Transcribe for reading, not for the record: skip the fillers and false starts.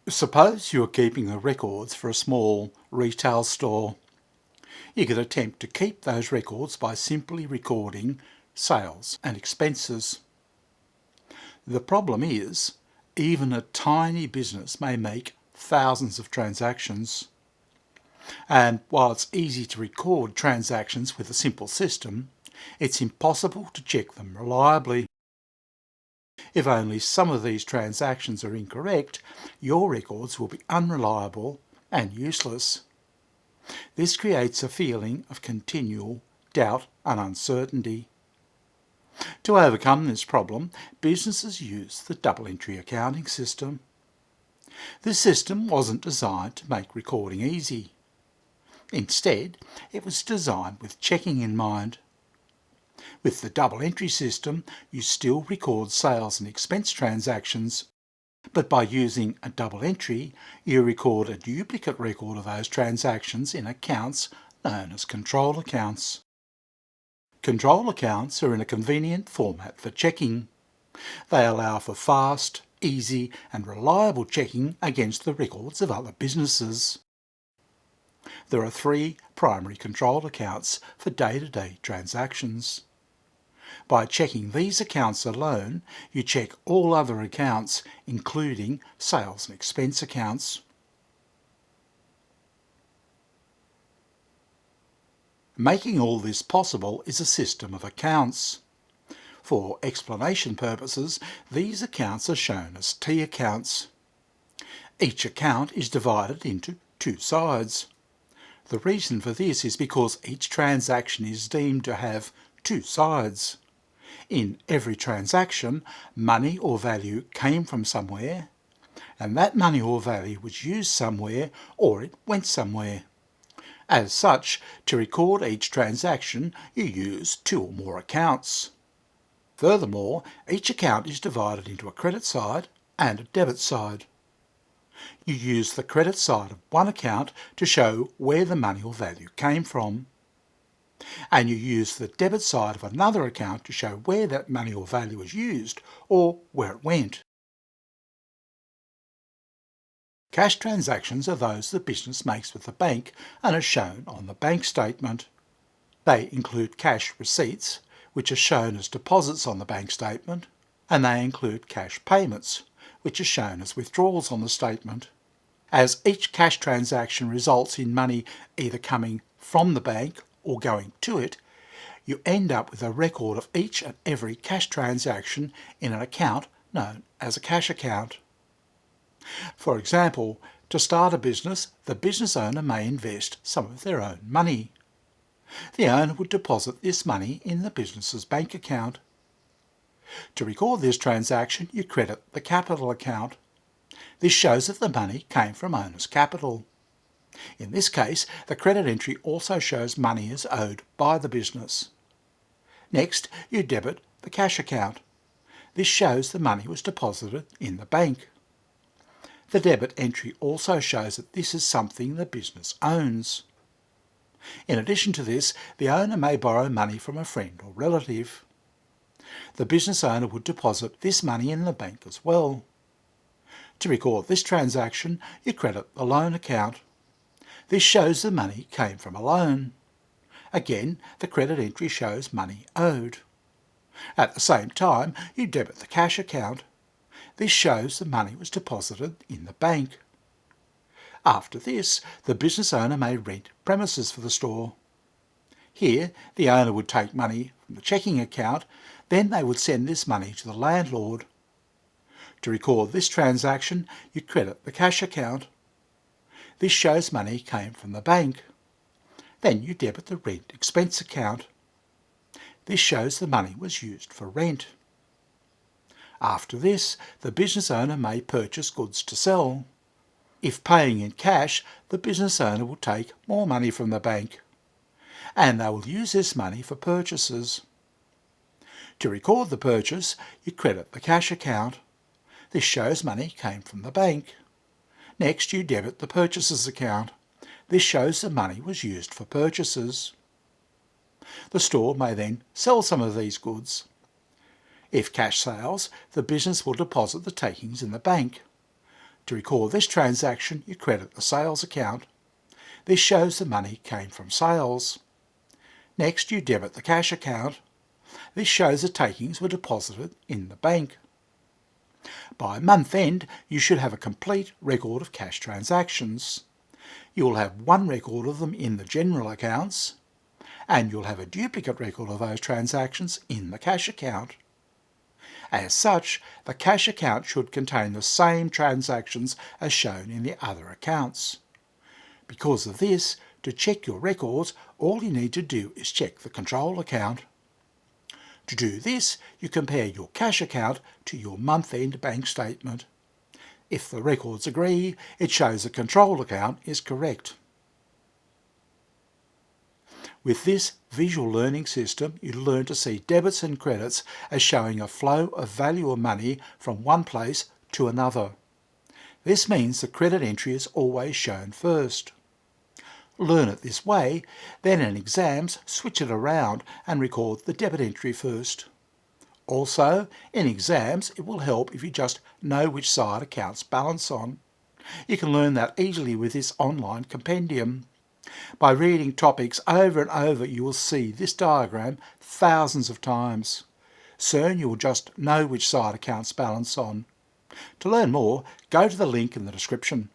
Suppose you are keeping the records for a small retail store. You could attempt to keep those records by simply recording sales and expenses. The problem is, even a tiny business may make thousands of transactions. And while it's easy to record transactions with a simple system, it's impossible to check them reliably. If only some of these transactions are incorrect, your records will be unreliable and useless. This creates a feeling of continual doubt and uncertainty. To overcome this problem, businesses use the double entry accounting system. This system wasn't designed to make recording easy. Instead, it was designed with checking in mind. With the double entry system, you still record sales and expense transactions, but by using a double entry, you record a duplicate record of those transactions in accounts known as control accounts. Control accounts are in a convenient format for checking. They allow for fast, easy and reliable checking against the records of other businesses. There are 3 primary control accounts for day-to-day transactions. By checking these accounts alone, you check all other accounts, including sales and expense accounts. Making all this possible is a system of accounts. For explanation purposes, these accounts are shown as T accounts. Each account is divided into 2 sides. The reason for this is because each transaction is deemed to have 2 sides. In every transaction, money or value came from somewhere, and that money or value was used somewhere or it went somewhere. As such, to record each transaction, you use 2 or more accounts. Furthermore, each account is divided into a credit side and a debit side. You use the credit side of one account to show where the money or value came from, and you use the debit side of another account to show where that money or value was used or where it went. Cash transactions are those the business makes with the bank and are shown on the bank statement. They include cash receipts, which are shown as deposits on the bank statement, and they include cash payments, which are shown as withdrawals on the statement. As each cash transaction results in money either coming from the bank or going to it, you end up with a record of each and every cash transaction in an account known as a cash account. For example, to start a business, the business owner may invest some of their own money. The owner would deposit this money in the business's bank account. To record this transaction, you credit the capital account. This shows that the money came from owner's capital. In this case, the credit entry also shows money is owed by the business. Next, you debit the cash account. This shows the money was deposited in the bank. The debit entry also shows that this is something the business owns. In addition to this, the owner may borrow money from a friend or relative. The business owner would deposit this money in the bank as well. To record this transaction, you credit the loan account. This shows the money came from a loan. Again, the credit entry shows money owed. At the same time, you debit the cash account. This shows the money was deposited in the bank. After this, the business owner may rent premises for the store. Here, the owner would take money from the checking account, then they would send this money to the landlord. To record this transaction, you credit the cash account. This shows money came from the bank. Then you debit the rent expense account. This shows the money was used for rent. After this, the business owner may purchase goods to sell. If paying in cash, the business owner will take more money from the bank, and they will use this money for purchases. To record the purchase, you credit the cash account. This shows money came from the bank. Next, you debit the purchases account. This shows the money was used for purchases. The store may then sell some of these goods. If cash sales, the business will deposit the takings in the bank. To record this transaction, you credit the sales account. This shows the money came from sales. Next, you debit the cash account. This shows the takings were deposited in the bank. By month end, you should have a complete record of cash transactions. You will have one record of them in the general accounts, and you'll have a duplicate record of those transactions in the cash account. As such, the cash account should contain the same transactions as shown in the other accounts. Because of this, to check your records, all you need to do is check the control account. To do this, you compare your cash account to your month-end bank statement. If the records agree, it shows the control account is correct. With this visual learning system, you learn to see debits and credits as showing a flow of value or money from one place to another. This means the credit entry is always shown first. Learn it this way, then in exams switch it around and record the debit entry first. Also, in exams it will help if you just know which side accounts balance on. You can learn that easily with this online compendium. By reading topics over and over, you will see this diagram thousands of times. Soon you will just know which side accounts balance on. To learn more, go to the link in the description.